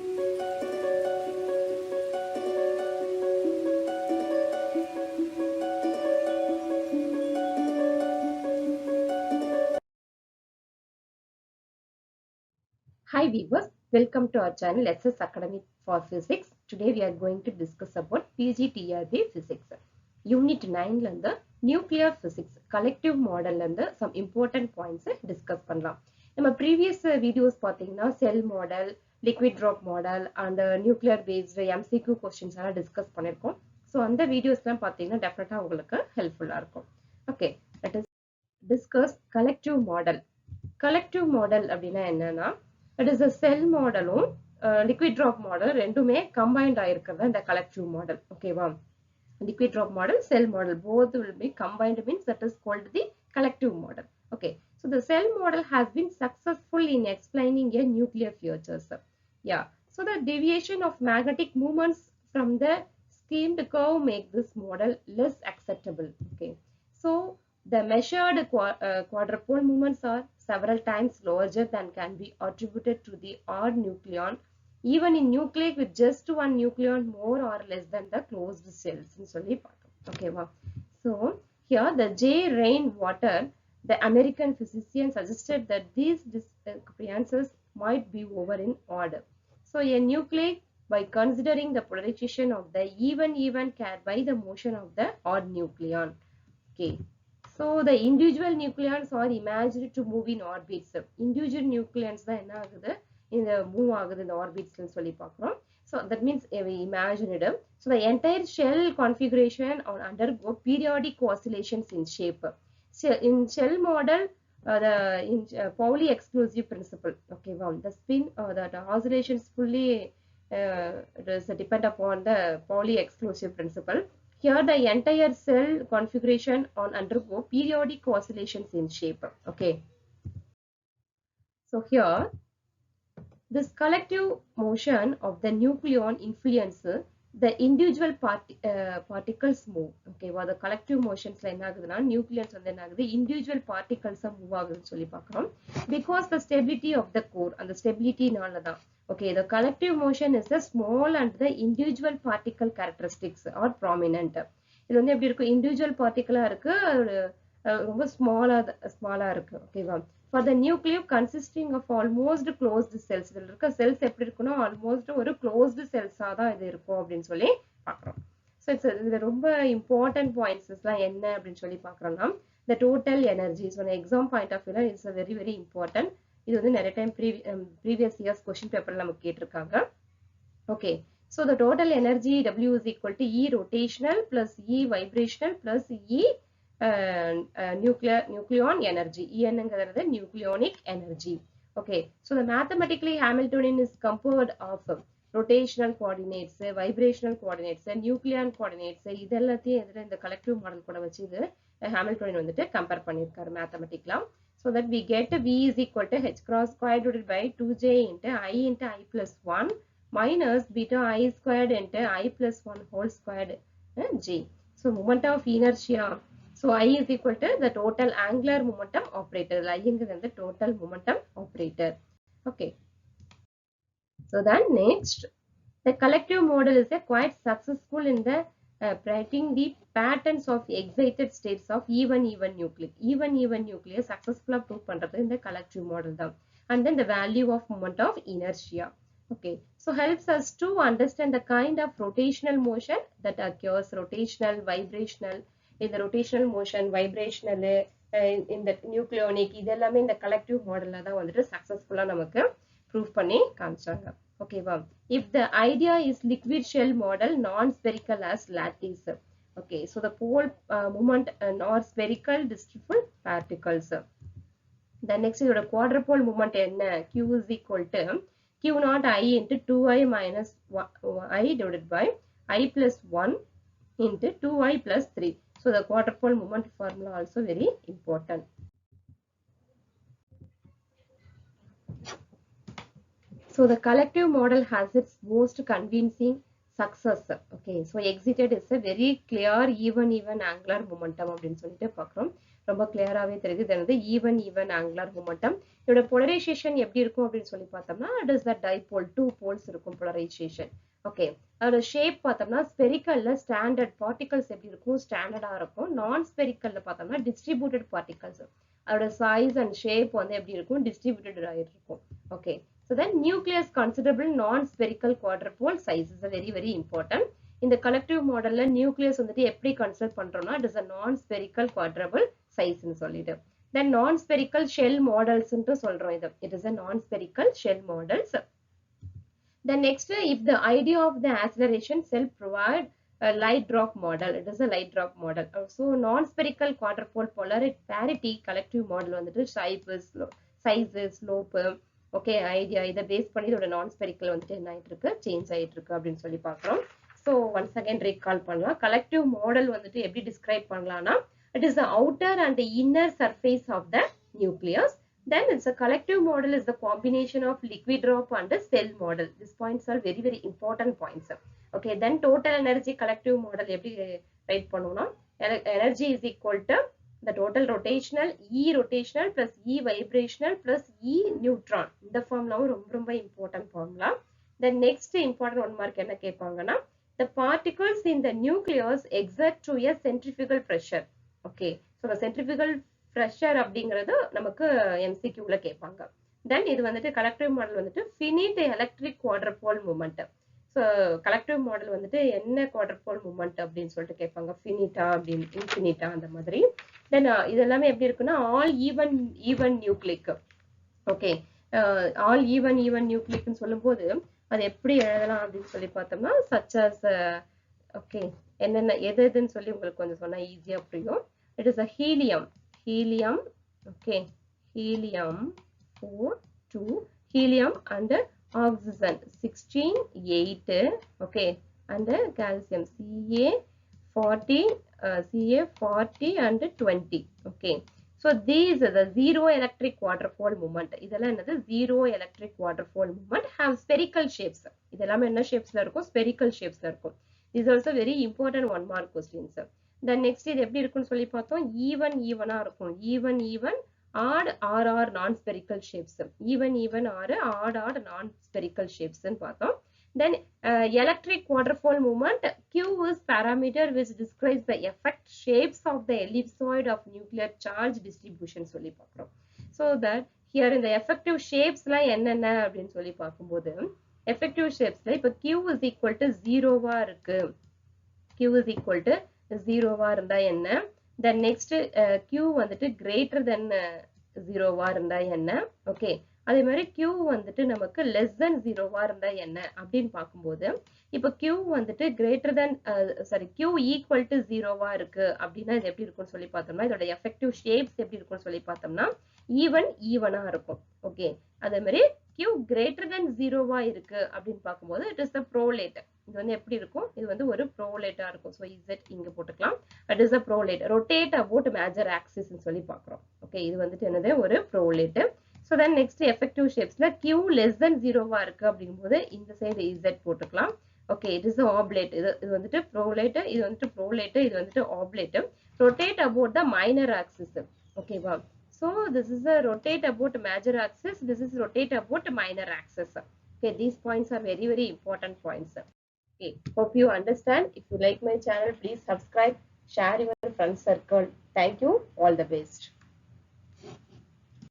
Hi viewers, welcome to our channel SS Academy for Physics. Today we are going to discuss about PGTRB Physics. Unit 9 and the Nuclear Physics Collective Model and the some important points discuss பண்ணலாம். நம்ம previous videos பார்த்தீங்கன்னா cell model, liquid drop model and nuclear based MCQ questions எல்லாம் discuss பண்ணிருக்கோம். So அந்த videosலாம் பார்த்தீங்கன்னா definitely உங்களுக்கு helpful இருக்கும். Okay, let us discuss collective model. Collective model அப்படின்னா என்னன்னா it is a cell modelum liquid drop model ரெண்டுமே combined ஆயிருக்கிறது இந்த collective model. ஓகேவா? Liquid drop model, cell model both will be combined means that is called the collective model. Okay, so the cell model has been successful in explaining a nuclear features. Yeah, so the deviation of magnetic moments from the schemed curve make this model less acceptable. Okay, so the measured quadrupole moments are several times larger than can be attributed to the odd nucleon, even in nuclei with just one nucleon more or less than the closed cells. Okay, wow. So here the J. Rainwater, the American physician, suggested that these discrepancies might be over in order. So a nuclei, by considering the polarization of the even carried by the motion of the odd nucleon. Okay. So the individual nucleons are imagined to move in orbits. Individual nucleons தான் என்ன ஆகுது இந்த move ஆகுது இந்த orbitsன்னு சொல்லி பார்க்கிறோம். So that means we imagined. So the entire shell configuration or undergo periodic oscillations in shape. So in shell model, Pauli exclusive principle. Okay, well, the spin the oscillations fully it is depend upon the Pauli exclusive principle. Here the entire cell configuration on undergo periodic oscillations in shape. Okay. So here this collective motion of the nucleon influences the individual particles move. Okay, well, the collective motions என்ன ஆகுதுன்னா nucleons வந்து என்ன ஆகுது individual particles move ஆகுதுன்னு சொல்லி பார்க்கிறோம். Because the stability of the core and the stability னால தான். Okay, the collective motion is the small and the individual particle characteristics are prominent. இது வந்து எப்படி இருக்கும் individual particle இருக்கு ரொம்ப ஸ்மாலா இருக்கு. ஓகேவா? For the nucleus consisting of almost closed cells. இதுல இருக்க cells எப்படி இருக்குன்னா almost ஒரு closed cells தான் இது இருக்கும் அப்படின்னு சொல்லி பார்க்கிறோம். So இதுல ரொம்ப important points எல்லாம் என்ன அப்படின்னு சொல்லி பார்க்கிறோம்னா the total energy. So the exam point of view is very very important. இது வந்து நிறைய time previous years question paper நமக்கு கேட்டிருக்காங்க. Okay, so the total energy W is equal to E rotational plus E vibrational plus E nucleon energy. En enகிறது nucleonic energy. Okay, so the mathematically Hamiltonian is composed of rotational coordinates, vibrational coordinates, nucleon coordinates. இதெல்லாத்தையும் இந்த collective model கூட வச்சு இது Hamiltonian வந்துட்டு compare பண்ணிருக்காரு mathematically. So that we get V is equal to h cross squared divided by 2j into I plus 1 minus beta I squared into I plus 1 whole squared G. So moment of inertia. So I is equal to the total angular momentum operator. I is the total momentum operator. Okay. So then next, the collective model is quite successful in the predicting the patterns of excited states of even nuclei. Even nuclei successfully prove பண்றது இந்த collective model தான். And then the value of moment of inertia. Okay, so helps us to understand the kind of rotational motion that occurs, rotational, vibrational. In the rotational motion, vibrational, in the nucleonic, இதெல்லாமே இந்த collective model தான் வந்துட்டு successfully நமக்கு prove பண்ணி காமிச்சாங்க. Okay, wow. If the idea is liquid shell model, non-spherical as lattice. Okay, so the pole moment are spherical distributed particles. The next is the quadrupole moment என்ன? Q is equal to Q naught I into 2I minus I divided by I plus 1 into 2I plus 3. So the quadrupole moment formula also very important. So the collective model has its most convincing success. Okay, so excited is a very clear even angular momentum அப்படின்னு சொல்லிட்டு பார்க்கிறோம். ரொம்ப கிளியராகவே தெரியுது. இது வந்து even angular momentum. இதோட polarisation எப்படி இருக்கும் அப்படின்னு சொல்லி பார்த்தோம்னா, it is the dipole, 2 poles இருக்கும் போலரைசேஷன். ஓகே, அதோட ஷேப் பார்த்தோம்னா ஸ்பெரிக்கல்ல ஸ்டாண்டர்ட் பார்ட்டிகல்ஸ் எப்படி இருக்கும், ஸ்டாண்டர்டா இருக்கும். நான் ஸ்பெரிக்கல்ல பார்த்தோம்னா டிஸ்ட்ரிபியூட்டட் பார்ட்டிகல்ஸ், அதோட சைஸ் அண்ட் ஷேப் வந்து எப்படி இருக்கும், டிஸ்ட்ரிபியூட்டட் ஆகிட்டு இருக்கும். Okay, so then nucleus considerable non-spherical quadrupole size is a very important. இந்த collective modelல nucleus வந்துட்டு எப்படி கன்சிடர் பண்றோம்னா, it is a non-spherical quadrupole size ன்னு சொல்லிட்டு. then non-spherical shell models ன்னு சொல்றோம் இது. it is a non-spherical shell models. Then next, if the idea of the acceleration cell provide a light drop model, it is a light drop model. So non-spherical quadrupole polarity parity collective model வந்துட்டு size, slope, okay, idea இதை base பண்ணி இதோட non-spherical வந்துட்டு என்ன ஆயிட்டு இருக்கு, change ஆயிட்டு இருக்கு அப்படின்னு சொல்லி பார்க்கிறோம். So once again recall பண்ணலாம். collective model வந்துட்டு எப்படி describe பண்ணலாம்னா, it is the outer and the inner surface of the nucleus. Then it's a collective model is the combination of liquid drop and the cell model. These points are very important points. Okay, then total energy collective model எப்படி write பண்ணுவோம்னா, energy is equal to the total rotational E rotational plus E vibrational plus E neutron. இந்த ஃபார்முலாவும் ரொம்ப important formula. Then next important 1 mark என்ன கேட்பாங்கன்னா, the particles in the nucleus exert to a centrifugal pressure. Okay, so the centrifugal pressure அப்படிங்கிறது நமக்கு MCQல கேட்பாங்க. தென் இது வந்துட்டு collective model வந்துட்டு finite electric quadrupole moment. So collective model வந்துட்டு என்ன குவாட்ரப்போல் மூமெண்ட் அப்படின்னு சொல்லிட்டு கேட்பாங்க, ஃபினிட்டா அப்படின்னு, இன்ஃபினிட்டா அந்த மாதிரி. தென் இது எல்லாமே எப்படி இருக்குன்னா all even nucleic. Okay, all even நியூக்ளிக்னு சொல்லும்போது அது எப்படி எழுதலாம் அப்படின்னு சொல்லி பார்த்தோம்னா, சச் அஸ், ஓகே, என்னென்ன எதுன்னு சொல்லி உங்களுக்கு கொஞ்சம் சொன்னா ஈஸியா புரியும். It is a helium, okay, helium 4 2, helium and oxygen 16 8, okay, and calcium Ca 40 and 20. Okay, so these are the zero electric quadrupole movement. இதெல்லாம் என்னது, zero electric quadrupole movement have spherical shapes. இதெல்லாம் என்ன ஷேப்ஸ்ல இருக்கும், spherical shapesல இருக்கும். This is also very important 1 mark questions. Then next இது எப்படி இருக்குன்னு சொல்லி பார்த்தோம், ஈவனா இருக்கும், even odd or non-spherical shapes, even or odd non-spherical shapes ன்னு பார்த்தோம். Then electric quadrupole movement, Q is parameter which describes the effect shapes of the ellipsoid of nuclear charge distribution சொல்லி பார்க்கிறோம். So that here in the effective shapes லாம் என்னென்ன அப்படின்னு சொல்லி பார்க்கும்போது, effective shapesல இப்ப Q is equal to 0வா இருக்கு, Q is equal to 0வா இருந்தா என்ன, then next Q வந்துட்டு greater than 0வா இருந்தா என்ன, ஓகே, அதே மாதிரி Q வந்துட்டு நமக்கு less than 0வா இருந்தா என்ன அப்படின்னு பார்க்கும்போது, இப்ப Q வந்துட்டு greater than Q equal to 0வா இருக்கு அப்படின்னா இது எப்படி இருக்கும்னு சொல்லி பார்த்தோம்னா, இதோட effective shapes எப்படி இருக்கும்னு சொல்லி பார்த்தோம்னா ஈவனா இருக்கும். ஓகே, அதே மாதிரி Q greater than 0வா இருக்கு அப்படின்னு பார்க்கும்போது it is the prolate. இது வந்து எப்படி இருக்கும், இது வந்து ஒரு ப்ரோலேட்டா இருக்கும். ஸோ Z இங்க போட்டுக்கலாம். it is a prolate, rotate about major axis ன்னு சொல்லி பார்க்கிறோம். ஓகே, இது வந்துட்டு என்னது, ஒரு prolate. So then next effective ஷேப்ஸ்ல Q less than 0வா இருக்கு அப்படிங்கும்போது இந்த சைடு Z போட்டுக்கலாம். Okay, it is a oblate. இது வந்துட்டு ப்ரோலேட், இது வந்துட்டு ப்ரோலேட், இது வந்துட்டு oblate. rotate about the minor axis. ஓகேவா, so this is a rotate about major axis, this is rotate about minor axis. Okay, these points are very important points. Okay, hope you understand. If you like my channel, please subscribe, share your friend circle. Thank you, all the best.